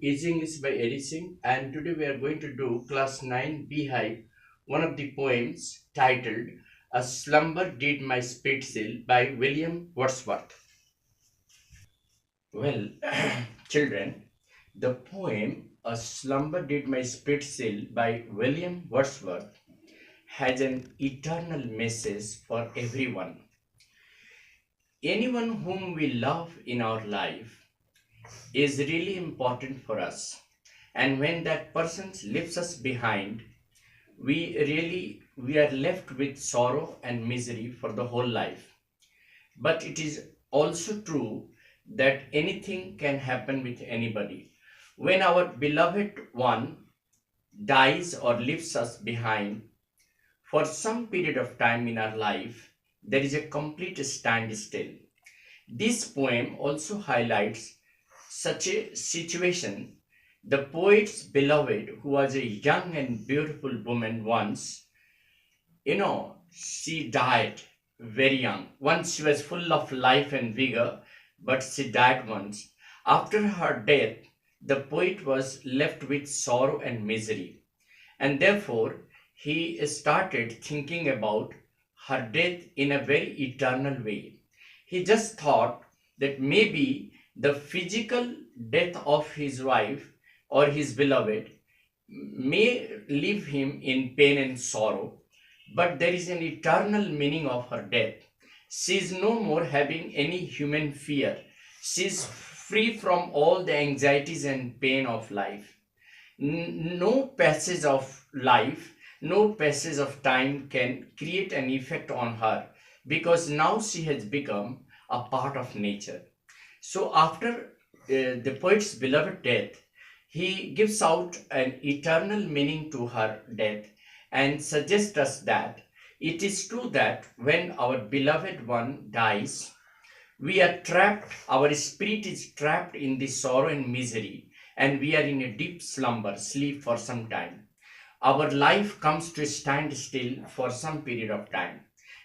Easy English by Edison, and today we are going to do class 9 Beehive, one of the poems titled A Slumber Did My Spirit Seal by William Wordsworth. Well, children, the poem A Slumber Did My Spirit Seal by William Wordsworth has an eternal message for everyone. Anyone whom we love in our life is really important for us, and when that person leaves us behind, we are left with sorrow and misery for the whole life. But it is also true that anything can happen with anybody. When our beloved one dies or leaves us behind for some period of time in our life, there is a complete standstill. This poem also highlights such a situation. The poet's beloved, who was a young and beautiful woman once, she died very young. Once she was full of life and vigor, but she died once. After her death, the poet was left with sorrow and misery, and therefore he started thinking about her death in a very eternal way. He just thought that maybe the physical death of his wife or his beloved may leave him in pain and sorrow, but there is an eternal meaning of her death. She is no more having any human fear. She is free from all the anxieties and pain of life. No passage of life, no passage of time can create an effect on her, because now she has become a part of nature. So after the poet's beloved death, he gives out an eternal meaning to her death and suggests us that it is true that when our beloved one dies, we are trapped, our spirit is trapped in the sorrow and misery, and we are in a deep slumber, sleep for some time. Our life comes to a standstill for some period of time.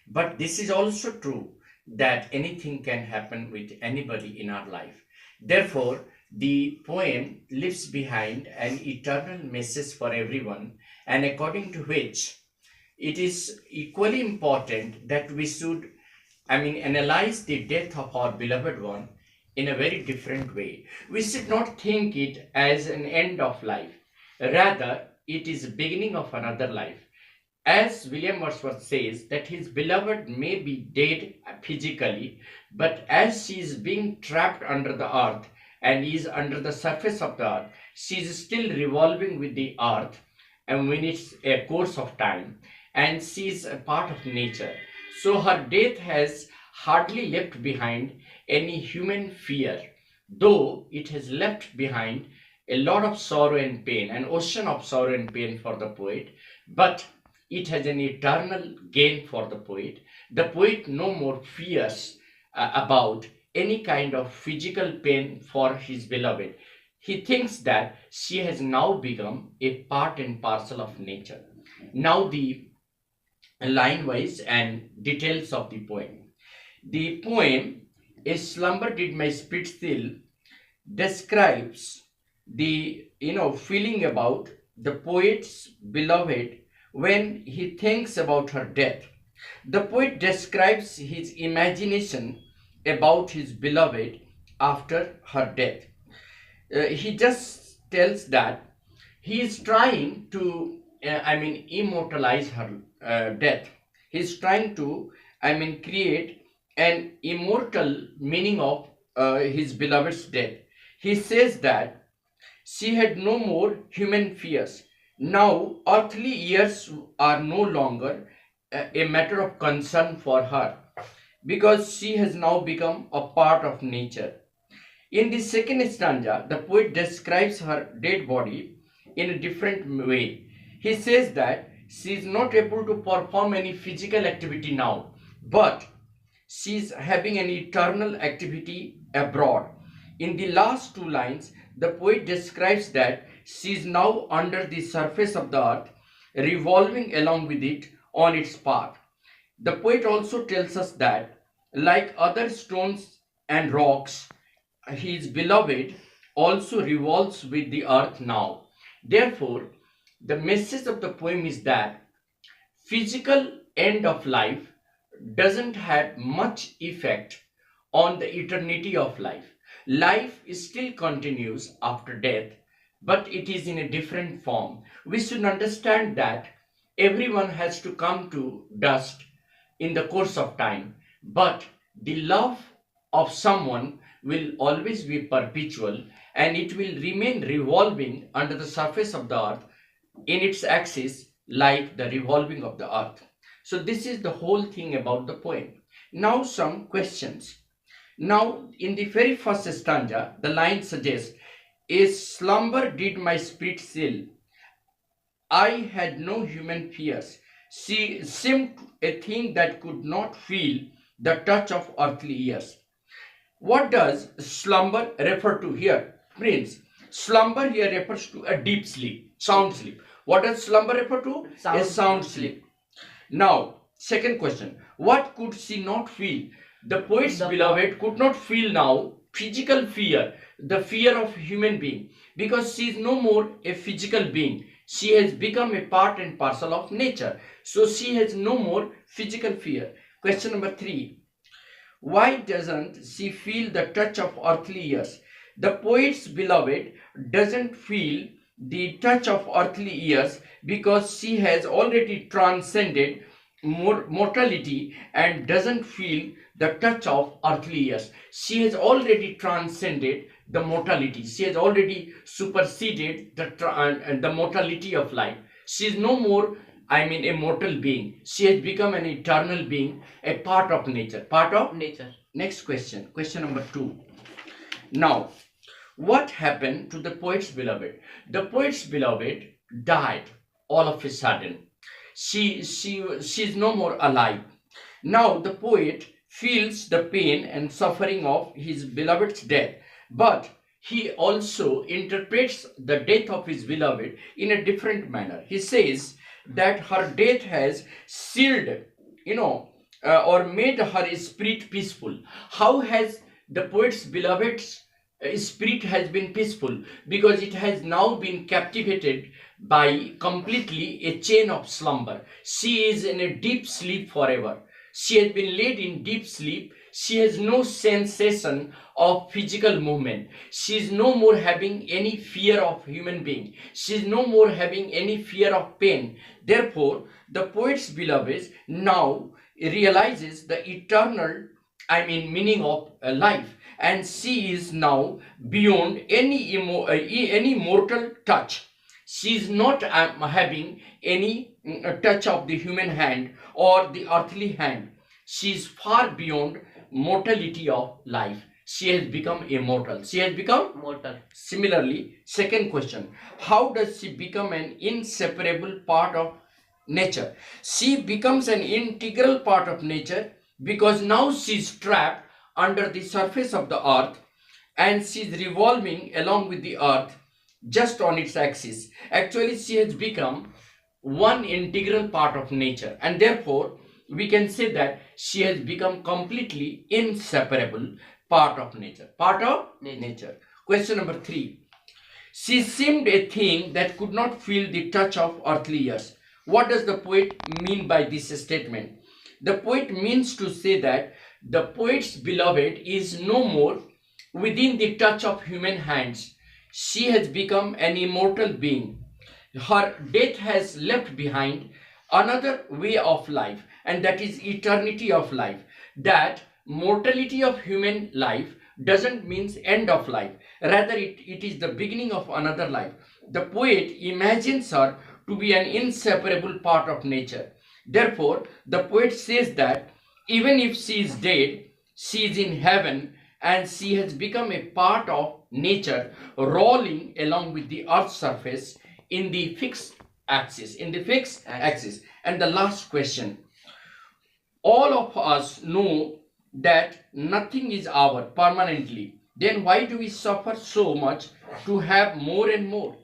But this is also true that anything can happen with anybody in our life. Therefore, the poem leaves behind an eternal message for everyone, and according to which it is equally important that we should, analyze the death of our beloved one in a very different way. We should not think it as an end of life. Rather, it is the beginning of another life. As William Wordsworth says, that his beloved may be dead physically, but as she is being trapped under the earth and is under the surface of the earth, she is still revolving with the earth and when it's a course of time, and she is a part of nature. So her death has hardly left behind any human fear, though it has left behind a lot of sorrow and pain, an ocean of sorrow and pain for the poet, but it has an eternal gain for the poet. The poet no more fears about any kind of physical pain for his beloved. He thinks that she has now become a part and parcel of nature. Now the line wise and details of the poem. The poem A Slumber Did My Spirit Still describes the feeling about the poet's beloved when he thinks about her death. The poet describes his imagination about his beloved after her death. He just tells that he is trying to immortalize her death. He is trying to create an immortal meaning of his beloved's death. He says that she had no more human fears. Now earthly years are no longer a matter of concern for her, because she has now become a part of nature. In the second stanza, the poet describes her dead body in a different way. He says that she is not able to perform any physical activity now, but she is having an eternal activity abroad. In the last two lines, the poet describes that she is now under the surface of the earth, revolving along with it on its path. The poet also tells us that, like other stones and rocks, his beloved also revolves with the earth now. Therefore, the message of the poem is that physical end of life doesn't have much effect on the eternity of life. Life still continues after death, but it is in a different form. We should understand that everyone has to come to dust in the course of time, but the love of someone will always be perpetual, and it will remain revolving under the surface of the earth in its axis like the revolving of the earth. So this is the whole thing about the poem. Now some questions. Now in the very first stanza, the line suggests, "A slumber did my spirit still. I had no human fears. She seemed a thing that could not feel the touch of earthly years." What does slumber refer to here? Prince, slumber here refers to a deep sleep, sound sleep. What does slumber refer to? A sound sleep. Now, second question. What could she not feel? The poet's beloved could not feel now physical fear, the fear of human being, because she is no more a physical being. She has become a part and parcel of nature. So she has no more physical fear. Question number 3. Why doesn't she feel the touch of earthly years? The poet's beloved doesn't feel the touch of earthly years because she has already transcended mortality and doesn't feel the touch of earthly years. She has already transcended the mortality. She has already superseded the mortality of life. She is no more, a mortal being. She has become an eternal being, a part of nature. Part of nature. Next question. Question number 2. Now, what happened to the poet's beloved? The poet's beloved died all of a sudden. She is no more alive. Now the poet feels the pain and suffering of his beloved's death, but he also interprets the death of his beloved in a different manner. He says that her death has sealed, or made her spirit peaceful. How has the poet's beloved's spirit has been peaceful? Because it has now been captivated by completely a chain of slumber. She is in a deep sleep forever. She has been laid in deep sleep. She has no sensation of physical movement. She is no more having any fear of human being. She is no more having any fear of pain. Therefore, the poet's beloved now realizes the eternal, meaning of life, and she is now beyond any mortal touch. She is not having any touch of the human hand or the earthly hand. She is far beyond mortality of life. She has become immortal. She has become mortal. Similarly, second question. How does she become an inseparable part of nature? She becomes an integral part of nature because now she is trapped under the surface of the earth and she is revolving along with the earth just on its axis. Actually, she has become one integral part of nature, and therefore we can say that she has become completely inseparable part of nature. Part of nature. Question number 3. She seemed a thing that could not feel the touch of earthly years. What does the poet mean by this statement? The poet means to say that the poet's beloved is no more within the touch of human hands. She has become an immortal being. Her death has left behind another way of life, and that is eternity of life. That mortality of human life doesn't mean end of life. Rather, it is the beginning of another life. The poet imagines her to be an inseparable part of nature. Therefore, the poet says that even if she is dead, she is in heaven and she has become a part of nature, rolling along with the earth's surface in the fixed axis. And the last question. All of us know that nothing is our permanently. Then why do we suffer so much to have more and more?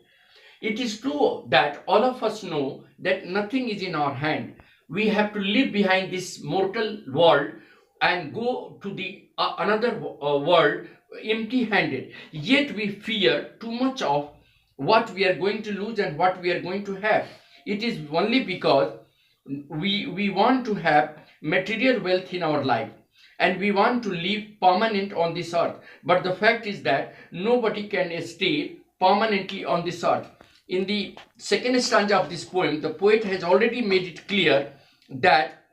It is true that all of us know that nothing is in our hand. We have to live behind this mortal world and go to the another world empty-handed, yet we fear too much of what we are going to lose and what we are going to have. It is only because we want to have material wealth in our life and we want to live permanent on this earth. But the fact is that nobody can stay permanently on this earth. In the second stanza of this poem, the poet has already made it clear that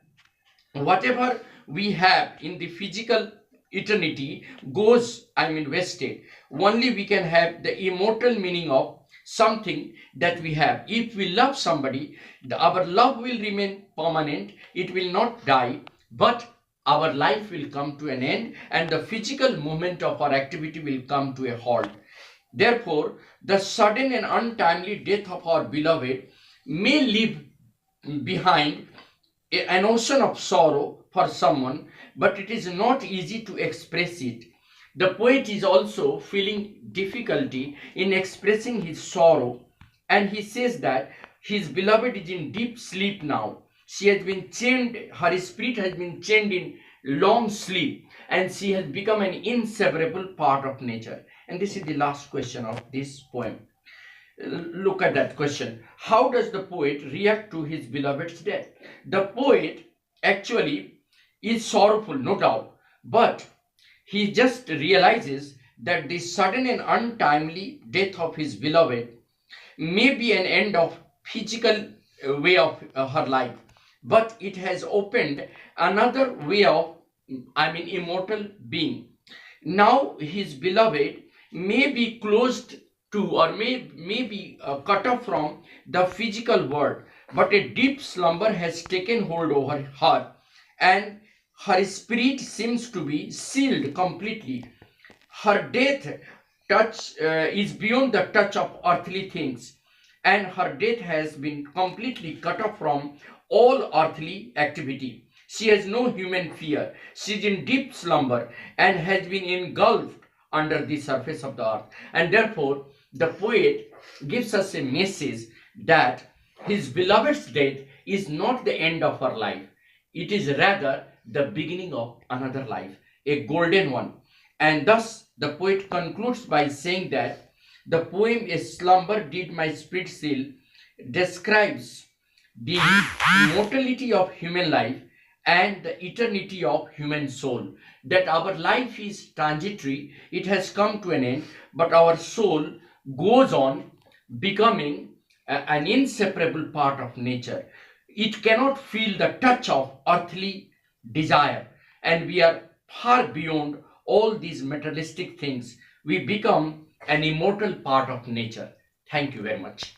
whatever we have in the physical eternity goes, wasted. Only we can have the immortal meaning of something that we have. If we love somebody, our love will remain permanent, it will not die, but our life will come to an end and the physical movement of our activity will come to a halt. Therefore, the sudden and untimely death of our beloved may leave behind an ocean of sorrow for someone, but it is not easy to express it. The poet is also feeling difficulty in expressing his sorrow, and he says that his beloved is in deep sleep now. She has been chained, her spirit has been chained in long sleep, and she has become an inseparable part of nature. And this is the last question of this poem. Look at that question. How does the poet react to his beloved's death? The poet actually is sorrowful, no doubt, but he just realizes that the sudden and untimely death of his beloved may be an end of physical way of her life, but it has opened another way of, immortal being. Now his beloved may be closed to or may be cut off from the physical world, but a deep slumber has taken hold over her and her spirit seems to be sealed completely. Her death is beyond the touch of earthly things, and her death has been completely cut off from all earthly activity. She has no human fear. She is in deep slumber and has been engulfed under the surface of the earth. And therefore, the poet gives us a message that his beloved's death is not the end of her life. It is rather the beginning of another life, a golden one. And thus, the poet concludes by saying that the poem A Slumber Did My Spirit Seal describes the mortality of human life and the eternity of human soul. That our life is transitory, it has come to an end, but our soul goes on becoming an inseparable part of nature. It cannot feel the touch of earthly desire, and we are far beyond all these materialistic things. We become an immortal part of nature. Thank you very much.